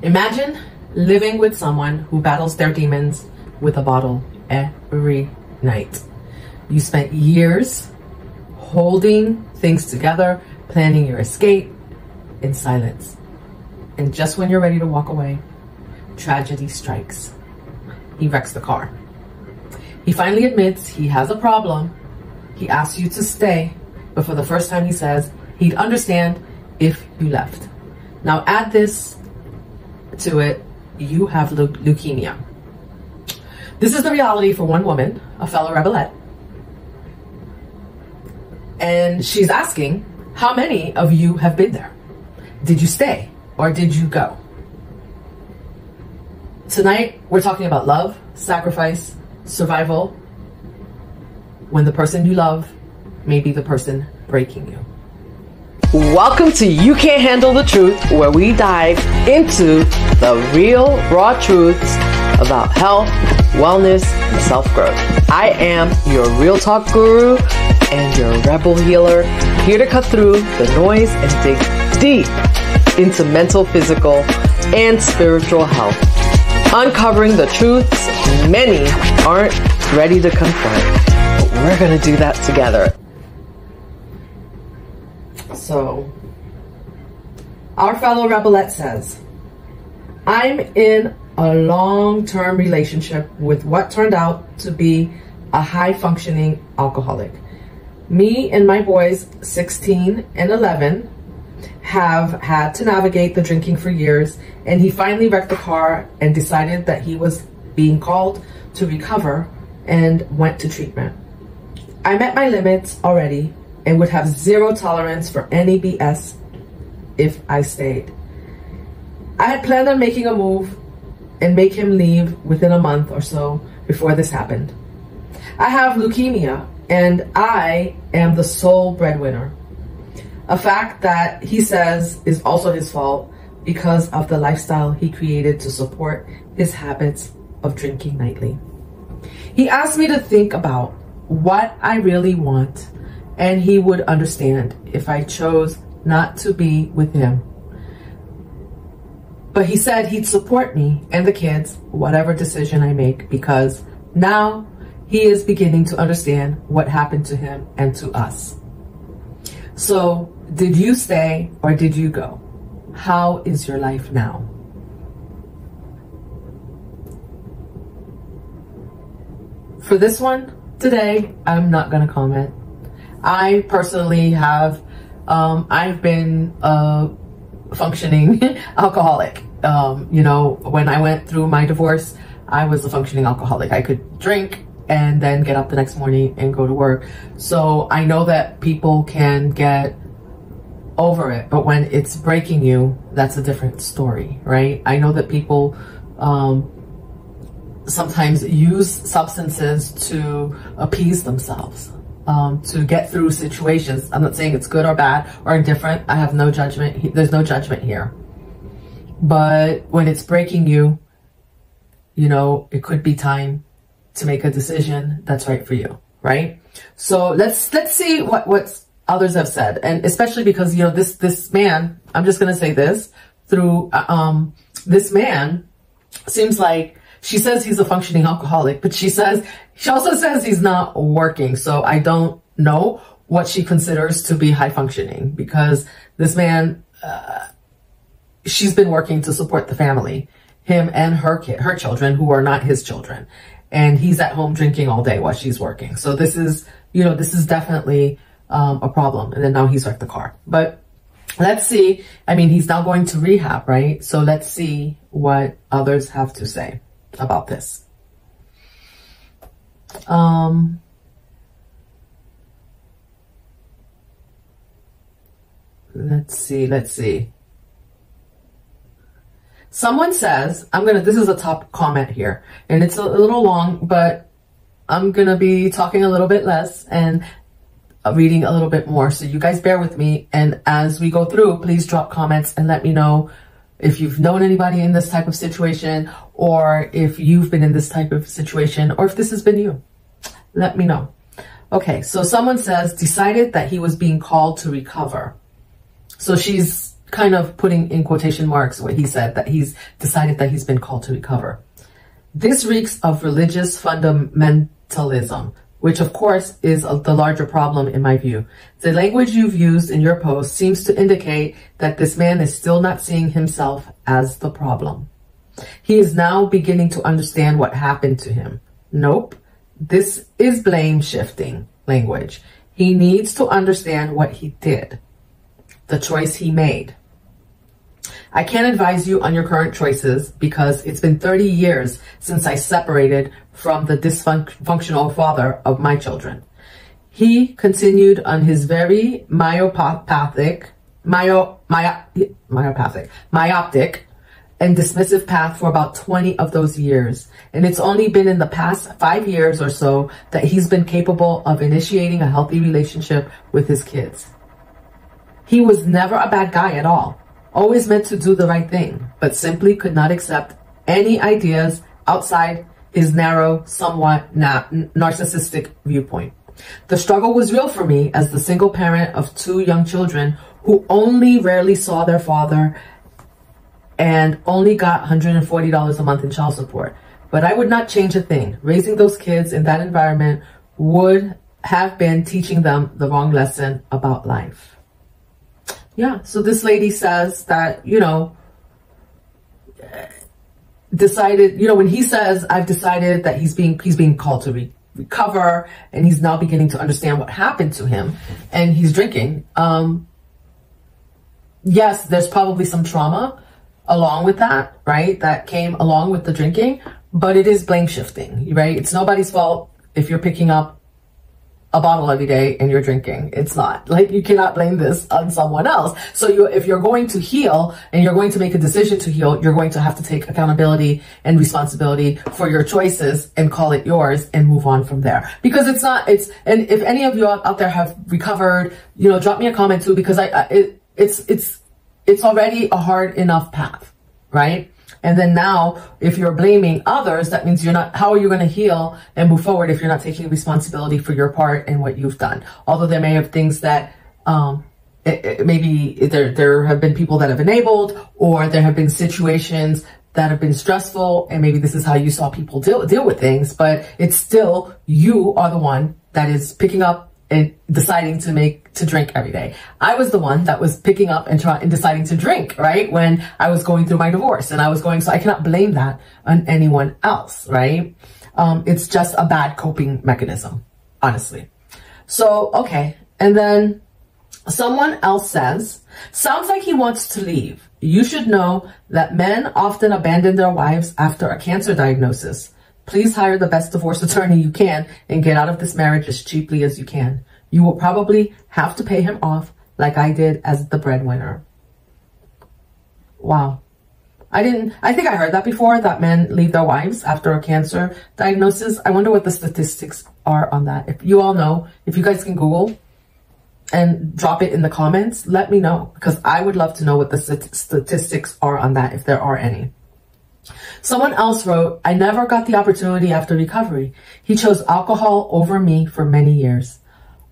Imagine living with someone who battles their demons with a bottle every night. You spent years holding things together, planning your escape in silence. And just when you're ready to walk away, tragedy strikes. He wrecks the car. He finally admits he has a problem. He asks you to stay, but for the first time he says he'd understand if you left. Now add this to it, you have leukemia. This is the reality for one woman, a fellow rebelette. And she's asking, how many of you have been there? Did you stay or did you go? Tonight, we're talking about love, sacrifice, survival, when the person you love may be the person breaking you. Welcome to You Can't Handle the Truth, where we dive into the real, raw truths about health, wellness, and self-growth. I am your real talk guru and your rebel healer, here to cut through the noise and dig deep into mental, physical, and spiritual health, uncovering the truths many aren't ready to confront. But we're going to do that together. So, our fellow rebelette says, I'm in a long-term relationship with what turned out to be a high-functioning alcoholic. Me and my boys, 16 and 11, have had to navigate the drinking for years, and he finally wrecked the car and decided that he was being called to recover and went to treatment. I met my limits already and would have zero tolerance for any BS if I stayed. I had planned on making a move and make him leave within a month or so before this happened. I have leukemia and I am the sole breadwinner. A fact that he says is also his fault because of the lifestyle he created to support his habits of drinking nightly. He asked me to think about what I really want, and he would understand if I chose not to be with him. But he said he'd support me and the kids, whatever decision I make, because now he is beginning to understand what happened to him and to us. So, did you stay or did you go? How is your life now? For this one, today, I'm not going to comment. I personally have, I've been a functioning alcoholic. You know, when I went through my divorce, I was a functioning alcoholic. I could drink and then get up the next morning and go to work. So I know that people can get over it, but when it's breaking you, that's a different story, right? I know that people sometimes use substances to appease themselves, to get through situations. I'm not saying it's good or bad or indifferent. I have no judgment. There's no judgment here. But when it's breaking you, you know, it could be time to make a decision that's right for you, right? So let's see what others have said, and especially because, you know, this man, I'm just gonna say this, through this man seems like, she says he's a functioning alcoholic, but she also says he's not working. So I don't know what she considers to be high functioning, because this man, she's been working to support the family, him and her children, who are not his children. And he's at home drinking all day while she's working. So this is, you know, this is definitely a problem. And then now he's wrecked the car. But let's see. I mean, he's now going to rehab, right? So let's see what others have to say about this. Let's see. Someone says, this is a top comment here, and it's a little long, but I'm gonna be talking a little bit less and reading a little bit more. So you guys bear with me. And as we go through, please drop comments and let me know if you've known anybody in this type of situation, or if you've been in this type of situation, or if this has been you. Let me know. Okay, so someone says, decided that he was being called to recover. So she's kind of putting in quotation marks what he said, that he's decided that he's been called to recover. This reeks of religious fundamentalism, which of course is the larger problem in my view. The language you've used in your post seems to indicate that this man is still not seeing himself as the problem. He is now beginning to understand what happened to him. Nope, this is blame shifting language. He needs to understand what he did, the choice he made. I can't advise you on your current choices because it's been 30 years since I separated from the dysfunctional father of my children. He continued on his very myopic and dismissive path for about 20 of those years. And it's only been in the past 5 years or so that he's been capable of initiating a healthy relationship with his kids. He was never a bad guy at all. Always meant to do the right thing, but simply could not accept any ideas outside his narrow, somewhat narcissistic viewpoint. The struggle was real for me as the single parent of 2 young children who only rarely saw their father and only got $140 a month in child support. But I would not change a thing. Raising those kids in that environment would have been teaching them the wrong lesson about life. Yeah, so this lady says that, you know, decided, you know, when he says, I've decided that he's being called to recover, and he's now beginning to understand what happened to him, and he's drinking. Yes, there's probably some trauma along with that, right? That came along with the drinking, but it is blame shifting, right? It's nobody's fault if you're picking up a bottle every day and you're drinking. It's not. Like, you cannot blame this on someone else. So if you're going to heal and you're going to make a decision to heal, you're going to have to take accountability and responsibility for your choices and call it yours and move on from there. Because and if any of you out there have recovered, you know, drop me a comment too, because it's already a hard enough path, right? And then now, if you're blaming others, that means how are you going to heal and move forward if you're not taking responsibility for your part and what you've done? Although there may have things that, maybe there have been people that have enabled, or there have been situations that have been stressful, and maybe this is how you saw people deal with things, but it's still, you are the one that is picking up and deciding to drink every day. I was the one that was picking up and deciding to drink, right? When I was going through my divorce, and so I cannot blame that on anyone else, right? It's just a bad coping mechanism, honestly. So, okay. And then someone else says, sounds like he wants to leave. You should know that men often abandon their wives after a cancer diagnosis. Please hire the best divorce attorney you can and get out of this marriage as cheaply as you can. You will probably have to pay him off like I did as the breadwinner. Wow. I think I heard that before, that men leave their wives after a cancer diagnosis. I wonder what the statistics are on that. If you all know, if you guys can Google and drop it in the comments, let me know, because I would love to know what the statistics are on that, if there are any. Someone else wrote, I never got the opportunity after recovery. He chose alcohol over me for many years.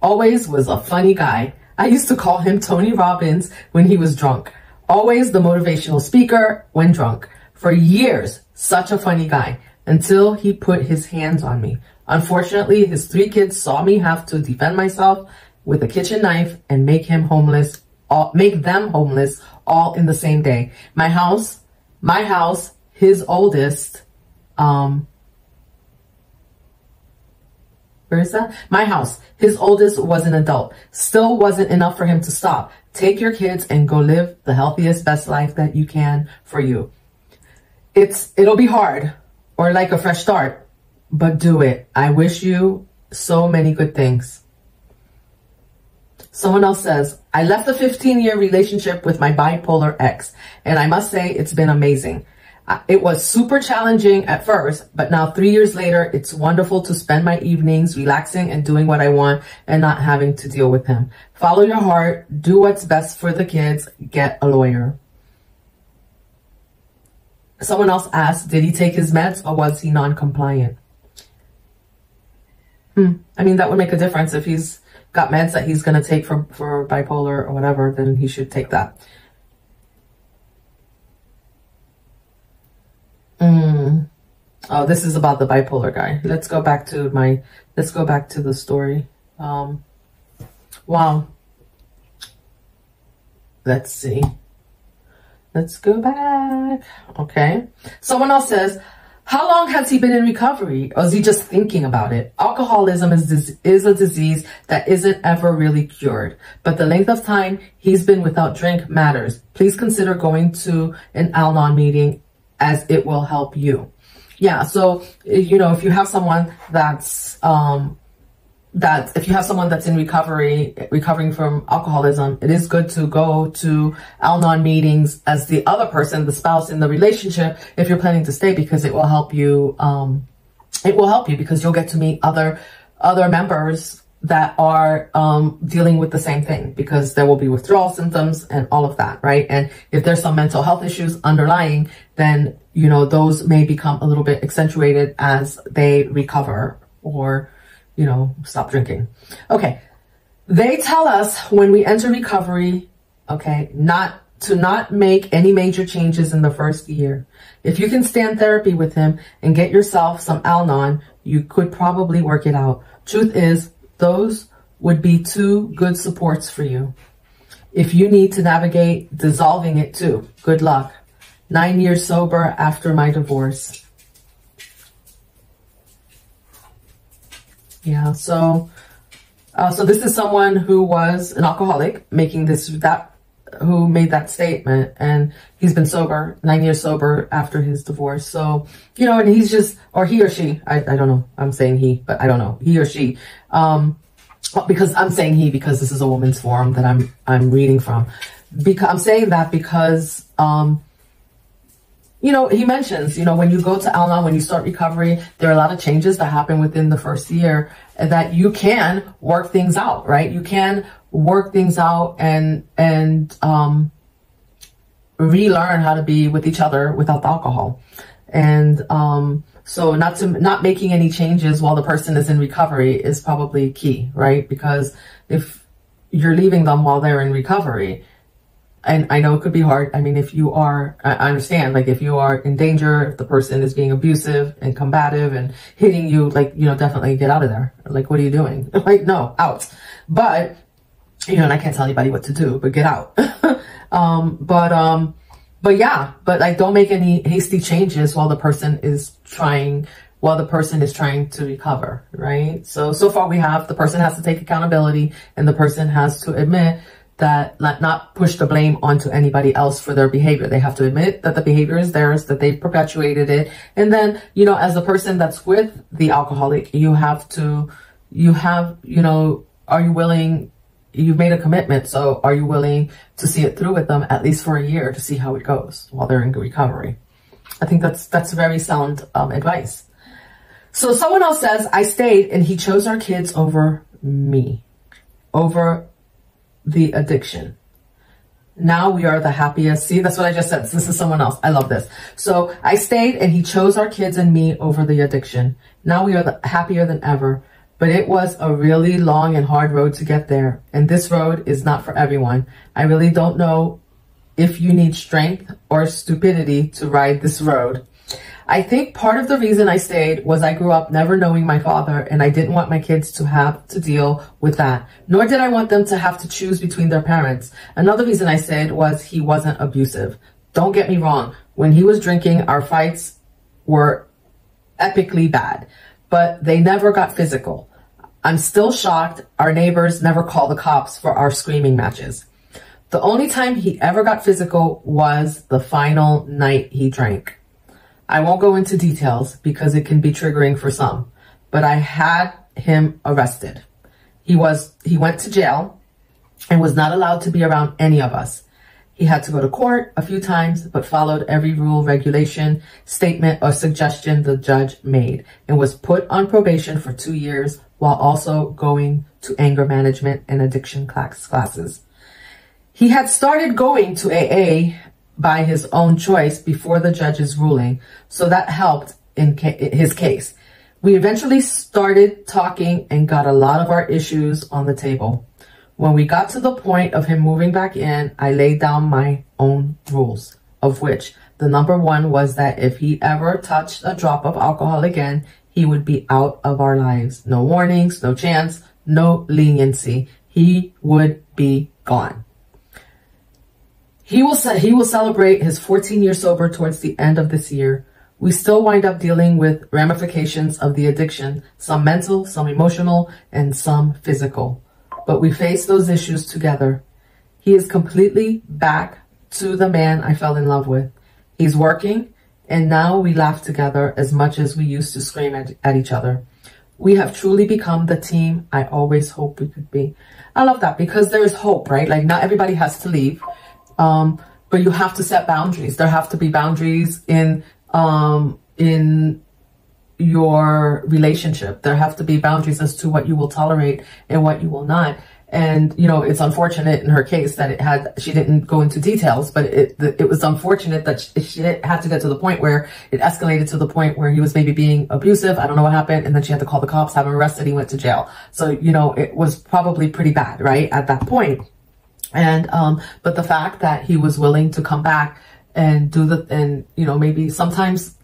Always was a funny guy. I used to call him Tony Robbins when he was drunk. Always the motivational speaker when drunk. For years, such a funny guy, until he put his hands on me. Unfortunately, his 3 kids saw me have to defend myself with a kitchen knife and make them homeless all in the same day. My house, his oldest, where is that? My house, his oldest was an adult. Still wasn't enough for him to stop. Take your kids and go live the healthiest, best life that you can for you. It'll be hard, or like a fresh start, but do it. I wish you so many good things. Someone else says, I left a 15-year relationship with my bipolar ex, and I must say it's been amazing. It was super challenging at first, but now 3 years later, it's wonderful to spend my evenings relaxing and doing what I want and not having to deal with him. Follow your heart, do what's best for the kids, get a lawyer. Someone else asked, did he take his meds or was he non-compliant? I mean, that would make a difference. If he's got meds that he's going to take for bipolar or whatever, then he should take that. Oh, this is about the bipolar guy. Let's go back to the story. Wow. Let's see. Let's go back. Okay. Someone else says, how long has he been in recovery? Or is he just thinking about it? Alcoholism is a disease that isn't ever really cured, but the length of time he's been without drink matters. Please consider going to an Al-Anon meeting, as it will help you. Yeah. So, you know, if you have someone that's in recovery, recovering from alcoholism, it is good to go to Al-Anon meetings as the other person, the spouse in the relationship, if you're planning to stay, because it will help you. It will help you because you'll get to meet other members that are dealing with the same thing, because there will be withdrawal symptoms and all of that, right? And if there's some mental health issues underlying, then, you know, those may become a little bit accentuated as they recover or, you know, stop drinking. Okay. They tell us when we enter recovery, okay, not make any major changes in the first year. If you can stand therapy with him and get yourself some Al-Anon, you could probably work it out. Truth is, those would be two good supports for you. If you need to navigate dissolving it too, good luck. 9 years sober after my divorce. Yeah, so this is someone who was an alcoholic who made that statement, and he's been sober, 9 years sober after his divorce. So, you know, and he's just, or he or she, I don't know, I'm saying he, but I don't know, he or she, because I'm saying he, because this is a woman's forum that I'm reading from. I'm saying that because, you know, he mentions, you know, when you go to Al-Anon, when you start recovery, there are a lot of changes that happen within the first year that you can work things out, right? You can work things out and relearn how to be with each other without the alcohol. And so not making any changes while the person is in recovery is probably key, right? Because if you're leaving them while they're in recovery, and I know it could be hard. I mean, if you are, I understand, like if you are in danger, if the person is being abusive and combative and hitting you, like, you know, definitely get out of there. Like, what are you doing? Like, no, out. But, you know, and I can't tell anybody what to do, but get out. But yeah, but like, don't make any hasty changes while the person is trying to recover, right? So far the person has to take accountability, and the person has to admit that, not push the blame onto anybody else for their behavior. They have to admit that the behavior is theirs, that they perpetuated it. And then, you know, as the person that's with the alcoholic, you know, are you willing, you've made a commitment. So are you willing to see it through with them at least for a year to see how it goes while they're in recovery? I think that's very sound advice. So someone else says, I stayed and he chose our kids over me, over the addiction. Now we are the happiest. See, that's what I just said. This is someone else. I love this. So I stayed and he chose our kids and me over the addiction. Now we are happier than ever. But it was a really long and hard road to get there. And this road is not for everyone. I really don't know if you need strength or stupidity to ride this road. I think part of the reason I stayed was I grew up never knowing my father, and I didn't want my kids to have to deal with that. Nor did I want them to have to choose between their parents. Another reason I stayed was he wasn't abusive. Don't get me wrong. When he was drinking, our fights were epically bad, but they never got physical. I'm still shocked our neighbors never called the cops for our screaming matches. The only time he ever got physical was the final night he drank. I won't go into details because it can be triggering for some, but I had him arrested. He went to jail and was not allowed to be around any of us. He had to go to court a few times, but followed every rule, regulation, statement, or suggestion the judge made, and was put on probation for 2 years while also going to anger management and addiction classes. He had started going to AA by his own choice before the judge's ruling, so that helped in his case. We eventually started talking and got a lot of our issues on the table. When we got to the point of him moving back in, I laid down my own rules, of which The number one was that if he ever touched a drop of alcohol again, he would be out of our lives. No warnings, no chance, no leniency. He would be gone. He will celebrate his 14-year sober towards the end of this year. We still wind up dealing with ramifications of the addiction, some mental, some emotional, and some physical. But we face those issues together. He is completely back to the man I fell in love with. He's working, and now we laugh together as much as we used to scream at each other. We have truly become the team I always hoped we could be. I love that because there's hope, right? Like, not everybody has to leave, but you have to set boundaries. There have to be boundaries in your relationship. There have to be boundaries as to what you will tolerate and what you will not. And, you know, it's unfortunate in her case that she didn't go into details, but it was unfortunate that she had to get to the point where it escalated to the point where he was maybe being abusive. I don't know what happened. And then she had to call the cops, have him arrested. He went to jail. So, you know, it was probably pretty bad, right? At that point. And, but the fact that he was willing to come back and and, you know, maybe sometimes,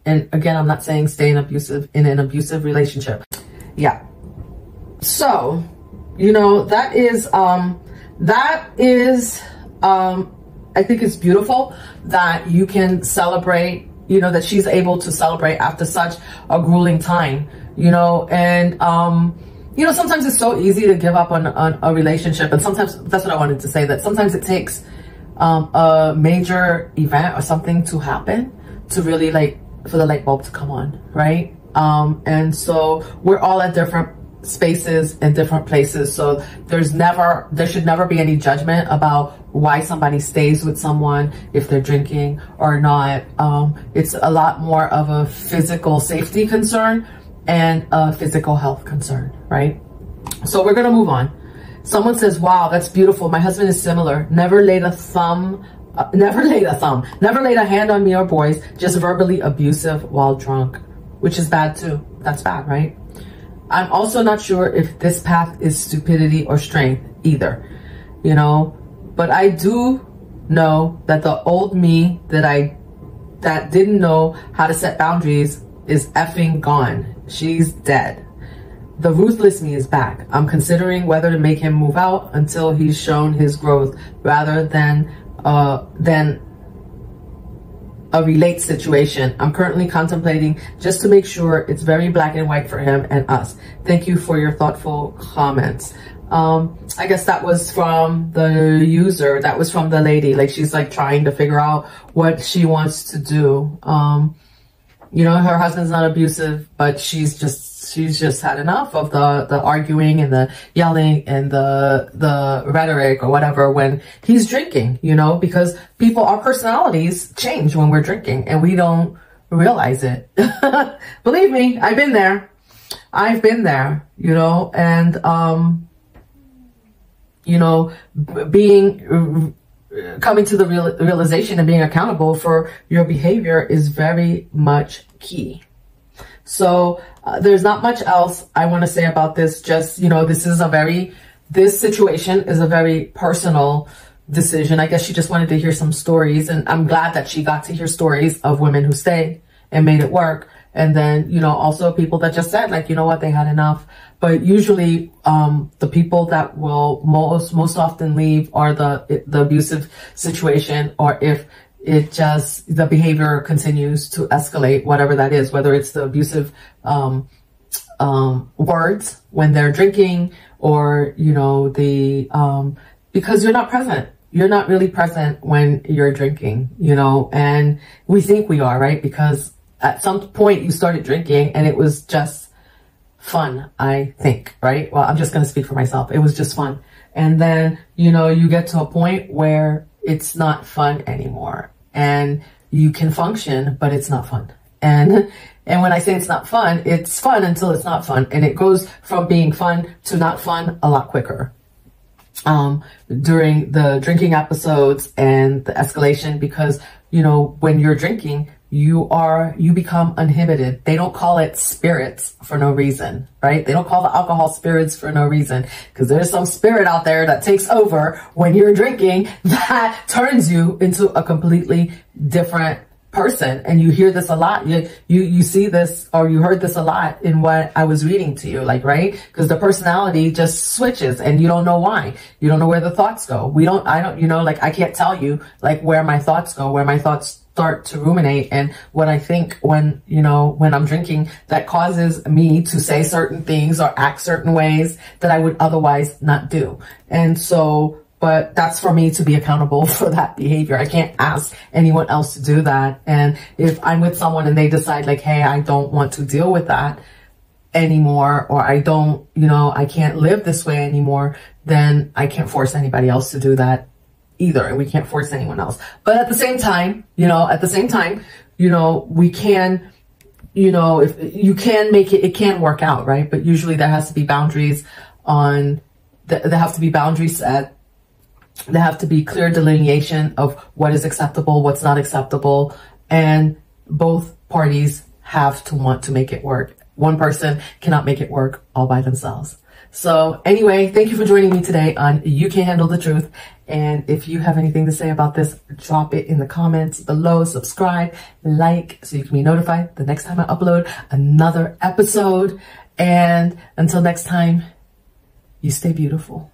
and again, I'm not saying stay in an abusive relationship. Yeah. So, you know, that is, I think it's beautiful that you can celebrate, you know, that she's able to celebrate after such a grueling time, you know, and, you know, sometimes it's so easy to give up on a relationship. And sometimes, that's what I wanted to say, that sometimes it takes, a major event or something to happen to really, like, for the light bulb to come on, right? And so we're all at different spaces and different places. So there should never be any judgment about why somebody stays with someone, if they're drinking or not. It's a lot more of a physical safety concern and a physical health concern, right? So we're going to move on. Someone says, wow, that's beautiful. My husband is similar. Never laid a hand on me or boys, just verbally abusive while drunk, which is bad too. That's bad, right? I'm also not sure if this path is stupidity or strength either, you know, but I do know that the old me that didn't know how to set boundaries is effing gone. She's dead. The ruthless me is back. I'm considering whether to make him move out until he's shown his growth rather than a relate situation. I'm currently contemplating just to make sure it's very black and white for him and us. Thank you for your thoughtful comments. I guess that was from the user. That was from the lady. Like, she's like trying to figure out what she wants to do. You know, her husband's not abusive, but she's just had enough of the arguing and the yelling and the rhetoric or whatever when he's drinking, you know, because our personalities change when we're drinking and we don't realize it. Believe me, I've been there, you know, and, you know, coming to the realization and being accountable for your behavior is very much key. So there's not much else I want to say about this. Just, you know, this situation is a very personal decision. I guess she just wanted to hear some stories, and I'm glad that she got to hear stories of women who stayed and made it work. And then, you know, also people that just said, like, you know what, they had enough. But usually the people that will most often leave are the abusive situation, or if the behavior continues to escalate, whatever that is, whether it's the abusive words when they're drinking, or, you know, because you're not present. You're not really present when you're drinking, you know, and we think we are, right? Because at some point you started drinking and it was just fun, I think, right? Well, I'm just going to speak for myself. It was just fun. And then, you know, you get to a point where it's not fun anymore, and you can function, but it's not fun. And when I say it's not fun, it's fun until it's not fun. And it goes from being fun to not fun a lot quicker. During the drinking episodes and the escalation, because, you know, when you're drinking, you become uninhibited. They don't call it spirits for no reason, right? They don't call the alcohol spirits for no reason, because there's some spirit out there that takes over when you're drinking that turns you into a completely different person. And you hear this a lot. You see this, or you heard this a lot in what I was reading to you, like, right? Because the personality just switches and you don't know why. You don't know where the thoughts go. I don't, like, I can't tell you like where my thoughts go, where my thoughts start to ruminate, and what I think when I'm drinking that causes me to say certain things or act certain ways that I would otherwise not do. And so, but that's for me to be accountable for that behavior. I can't ask anyone else to do that. And if I'm with someone and they decide like, hey, I don't want to deal with that anymore, or I don't, I can't live this way anymore, then I can't force anybody else to do that either. And we can't force anyone else. But at the same time, we can, if you can make it, it can work out, right? But usually there has to be boundaries there have to be boundaries set. There have to be clear delineation of what is acceptable, what's not acceptable. And both parties have to want to make it work. One person cannot make it work all by themselves. So anyway, thank you for joining me today on You Can't Handle the Truth. And if you have anything to say about this, drop it in the comments below. Subscribe, like, so you can be notified the next time I upload another episode. And until next time, you stay beautiful.